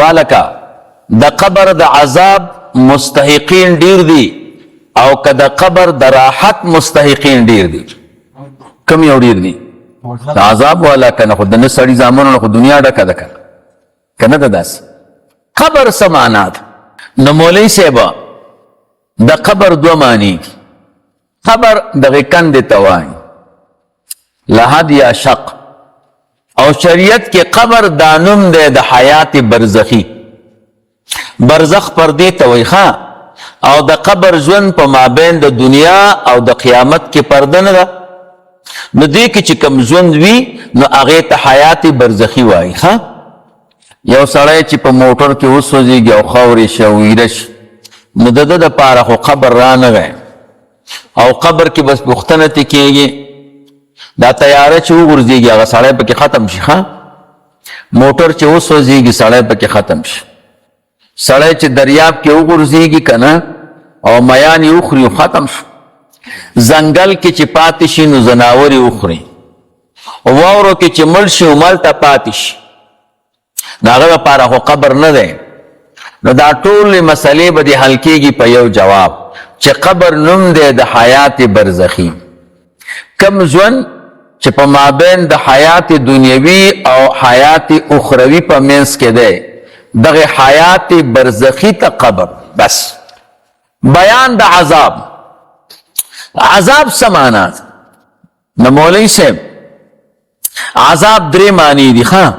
والکا د قبر د عذاب مستحقین ډیر دي او که د قبر د راحت مستحقین ډیر دي. کم یو ډیر دي؟ د عذاب والا کنه خو د نه سړي زامنو خو دنیا ډکه ده کنه ده داسې. قبر څه معنا ده؟ نو مولوي صاحب د قبر دوه معنی. قبر دغه کندې ته وایي لحد یا شق، او شریعت کې قبر دا نوم دی د حیات برزخی. برزخ پردې ته وایي ښه، او د قبر ژوند په مابین د دنیا او د قیامت کې پرده نه ده. نو دې کې چې کوم ژوند وي نو هغې ته حیات برزخی وایي ښه. یو سړی چې په موټر کې وسوځېږي او خاورې شي او ویره شي نو د ده دپاره خو قبر رانغی، او قبر کې بس پوښتنه ترې کېږي. دا تیاره چې وغورځېږي هغه سړی پکې ختم شي ښه. موټر چې وسوځېږي سړی پکې ختم شي. سړی چې دریاب کې وغورځېږي که نه او میان یې وخوري ختم شو. ځنګل کې چې پاتې شي نو ځناور یې وخوري. واورو کې چې مړ شي هملته پاتې شي. د هغه لپاره خو قبر نه دی. نو دا ټولې مسلې به دې حل کېږي په یو جواب چې قبر نوم دی د حیات برزخي. کم ژوند چې په مابین د حیات دنیوي او حیات اخروي په منځ کې دی دغه حیات برزخی ته قبر. بس بیان د عذاب. عذاب څه معنا ده؟ نو مولوي صاحب عذاب درې معنی دي ښه.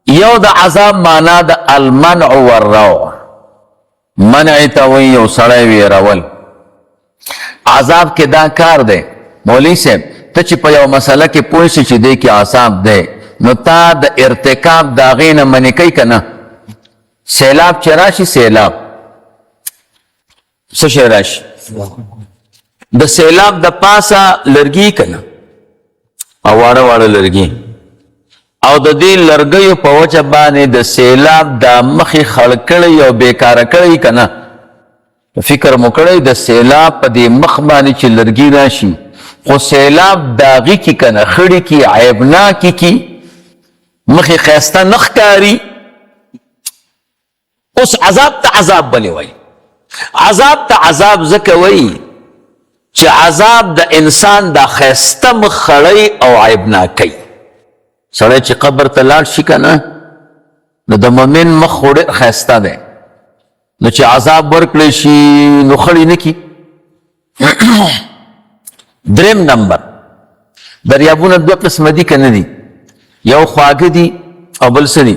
یو د عذاب معنا د المنع والروع. منع ته وایي یو سړی ویرول. عذاب کې دا کار دی مولوي صاحب ته چې په یو مسله کې پوه شي چې دی کې عذاب دی نو تا د ارتکاب د هغې نه منې کوي که نه؟ سیلاب چې راشي سیلاب څه شی راشي؟ د سیلاب د پاسه لرګي که نه او واړه واړه لرګي، او د دې لرګیو په وجه باندې د سیلاب دا مخې خړ کړی او بیکاره کړی که نه؟ فکر مو کړی د سیلاب په دې مخ باندې چې لرګي راشي خو سیلاب داغي کی که نه خړي کی عیبناکي کی مخې ښایسته نه ښکاري. اوس عذاب ته عذاب بلې وایي. عذاب ته عذاب ځکه وایي چې عذاب د انسان دا ښایسته مخ خړی او عیبناکی. سړی چې قبر ته لاړ شي که نه نو د مؤمن مخ خو ډېر ښایسته دی، نو چې عذاب ورکړی شي نو خړی نه کي. دریم نمبر دریابونه دوه قسمه دي که نه دي؟ یو خواږه دي او بل څه دي؟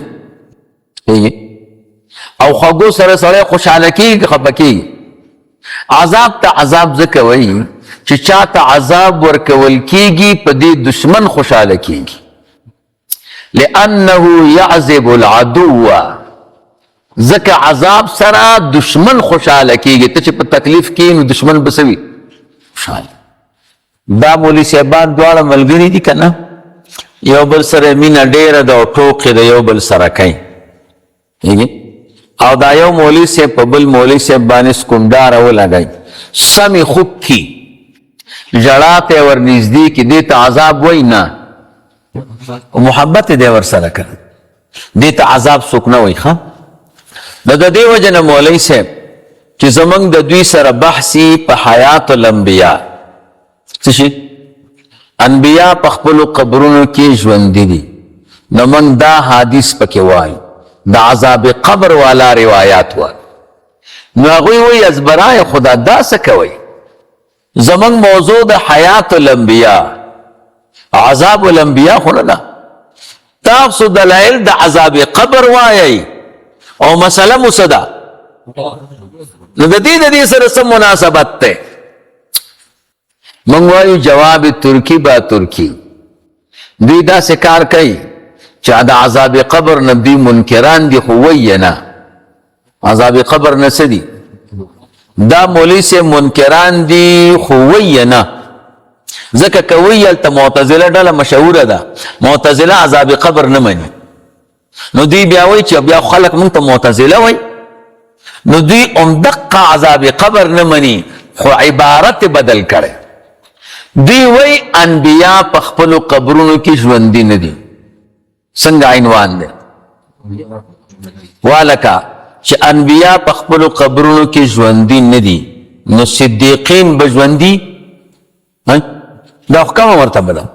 او خواږو سره سړی خوشحاله کېږي خفه کېږي. عذاب ته عذاب ځکه وایي چې چا ته عذاب ورکول کېږي په دې دشمن خوشحاله کېږي. لأنه يعذب العدو، ځکه عذاب سره دشمن خوشحاله کېږي. ته چې په تکلیف کې نو دشمن به څه وي؟ خوشحاله. دا مولوي صاحبان دواړه ملګري دي که نه؟ یو بل سره مینه ډېره ده او ټوکې د یو بل سره کوي. او دا یو مولوي صاحب په بل مولوي صاحب باندې سکونډاره ولګوي، سمې خوب کي ژړا ته یې ورنږدې کي. دې ته عذاب وایي نه، محبت یې دی ورسره کړی. دې ته عذاب څوک نه وایي ښه. نو د دې وجه نه مولوي صاحب چې زمونږ د دوی سره بحثي په حیات الانبیا څه شي؟ انبیا په خپلو قبرونو کې ژوندي دي. نو موږ دا حدیث پکې وایو د عذاب قبر والا روایات وایو. نو هغوی وایي ازبرای خدا دا څه کوئ؟ زمونږ موضوع د حیات الانبیا عذاب الانبیا خو نه ده. تاسو دلایل د عذاب قبر وایئ او مسله مو څه ده؟ نو د دې سره څه مناسبت دی؟ موږ وایو جواب ترکی با ترکی. دوی داسې کار کوي چې د عذاب قبر نه دوی منکران دي خو وایي نه. عذاب قبر نه څه دي؟ دا مولوي صاحب منکران دي خو وایي نه. ځکه که وایي هلته معتزله ډله مشهوره ده، معتزله عذاب قبر نه مني. نو دوی بیا وایي چې بیا خلک موږ ته معتزله وایي. نو دوی همدقه عذاب قبر نه مني خو عبارت بدل کړي. دوی وایي انبیا په خپلو قبرونو کې ژوندي نه دي. څنګه عنوان دی؟ والکا چې انبیا په خپل قبرونو کې ژوندي نه دي نو صدیقین به ژوندي دا کومه مرتبه ده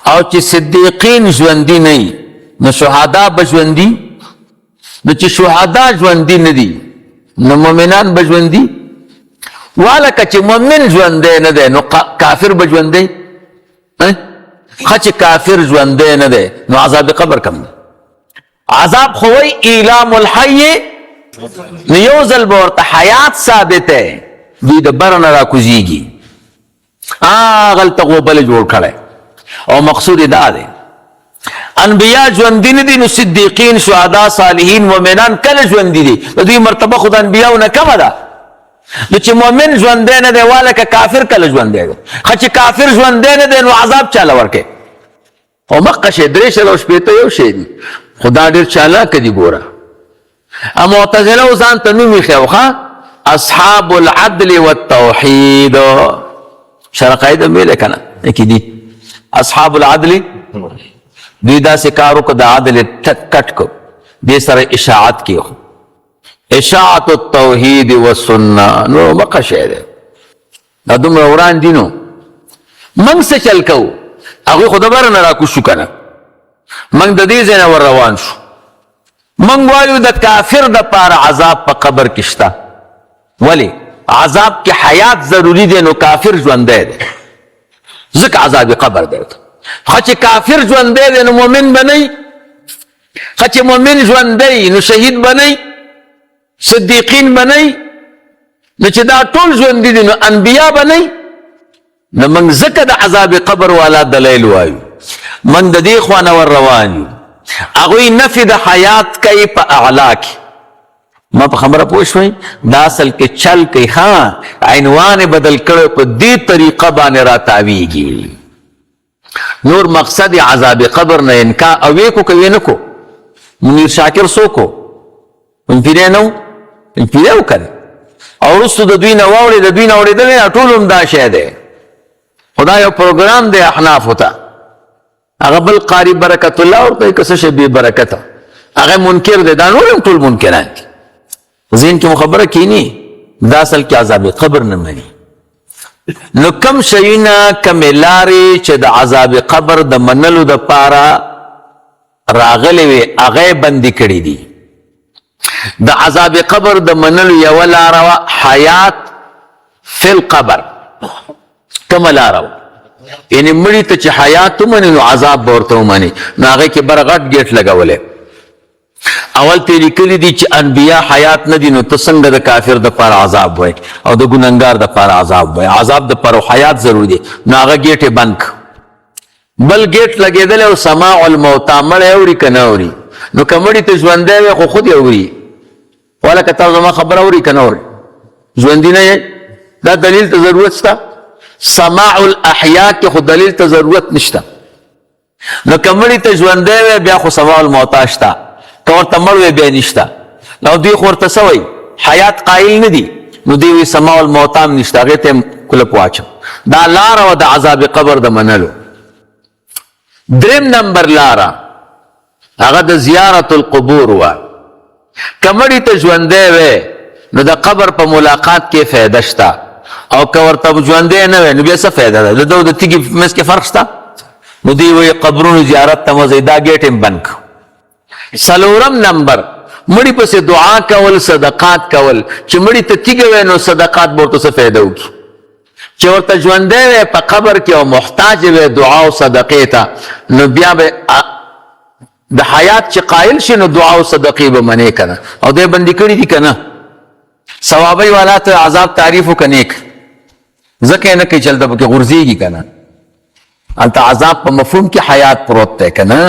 او چې صدیقین ژوندي نه نو شهدا به ژوندي نو چې شهدا ژوندي نه دي نو مؤمنان به ژوندي والکه چې مؤمن ژوندی نه دی نو کافر به ژوندی چې کافر ژوندی نه دی نو عذاب قبر کم دی عذاب خوی ایلام الحی نو یو ځل به ورته حیات ثابت دی دوی د بر نه راکوزیږي هغلته غوبله جوړ کړی او مقصود دا دی انبیاء ژوندي نه دي نو صدیقین شهدا صالحین مؤمنان کله ژوندي دي د دوی مرتبه خو د انبیاءو نه کمه ده نو چې مؤمن ژوندی نه دی والکه کافر کله ژوندی دی ښه چې کافر ژوندی نه دی نو عذاب چاله ورکړي او مخکې شی 360 یو شی دي خو دا ډېر چالاکه دي ګوره معتزله او ځان ته نوم ایښی ښه اصحاب العدل والتوحید شرع قاعده مې ده که نه کې دي اصحاب العدل دوی داسې کار وکړه د عدل کټ کو دې سره اشاعت کې اشاعت التوحید والسنه نو مقه شی دی دا دومره وران دي نو موږ څه چل کوو هغوی خو د بره نه راکوشو که نه موږ د دې ځای نه ور روان شو موږ وایو د کافر دپاره عذاب په قبر کې شته ولې عذاب کې حیات ضروري دی نو کافر ژوندی دی ځکه عذاب قبر دی ښه چې کافر ژوندی دی نو مؤمن به نه ښه چې مؤمن ژوندی نو شهید به نه صدیقین به نه نو چې دا ټول ژوندي دي نو انبیا به نه نو موږ ځکه د عذاب قبر والا دلیل وایو موږ د دې خوا نه ور روان یو هغوی نفي د حیات کوي په اعلا کې ما په خبره پوه شوئ دا اصل کې چل کوي ها عنوان بدل کړی په دې طریقه باندې راتاویږي نور مقصد عذاب قبر نه انکار او وی کو کوي نه کو منیر شاکر سو کو منفیره نو منفیره وکړي او رستو د دوی نه واوړي د دوی نه اورېدل ټول هم دا شی دی خدا یو پروګرام دی احناف ته هغه بل قاری برکت الله ورته کس شبی برکت هغه منکر دی دا نور هم ټول منکران دي ذهن کې خبره کینی دا اصل کې عذاب قبر نه مني نو کم شیونه کم لارې چې د عذاب قبر د منلو د پاره راغلي وي هغه بندي کړي دي د عذاب قبر د منلو یو لاره حیات فی القبر کم لاره یعنی مړي ته چې حیات ومني نو عذاب ورته ومني نو هغه کې برغټ ګیټ لګولې اول ته لیکلي دي چې انبیا حیات نه دي نو ته څنګه د کافر د پر عذاب وای او د ګناګار د پر عذاب وای عذاب د پر حیات ضروري دي نو هغه ګیټ بند بل ګیټ لګیدل او سماع الموت مړ اوري کنه اوري نو کمړي ته ژوندې وي خو خود اوري ولا کته زما خبر اوري کنه اوري ژوندې نه دا دلیل ته ضرورت شته سماع الاحیاء کې خو دلیل ته ضرورت نشته نو کمړي ته ژوندې وي بیا خو سماع الموت شته تو ورته مړ وي بیا نشته نو دوی خو ورته سوی حیات قائل نه دي نو دوی سماع الموت هم نشته هغې ته کله پواچم دا لاره و د عذاب قبر د منلو دریم نمبر لاره هغه د زیارت القبور و کمړي ته ژوندې وي نو د قبر په ملاقات کې فایده شته او که ورته ژوندې نه وي نو بیا څه فایده ده د د تیږې په منځ کې فرق شته نو دوی وایي قبرونو زیارت ته مه ځئ دا ګیټ هم بند کړو څلورم نمبر مړي پسې دعا کول صدقات کول چې مړي ته تیږه وي نو صدقات به ورته څه فایده وکړي چې ورته ژوندی وی په قبر کې او محتاج وی دعا او صدقې ته نو بیا به د حیات چې قائل شي نو دعا او صدقې به منې کنه او دې بندي کړي دي کنه ثوابي والا ته عذاب تعریف وکنيک ځکه نه کوي چلته پکې غورځيږي کنه انت عذاب په مفهوم کې حیات پروت ده کنه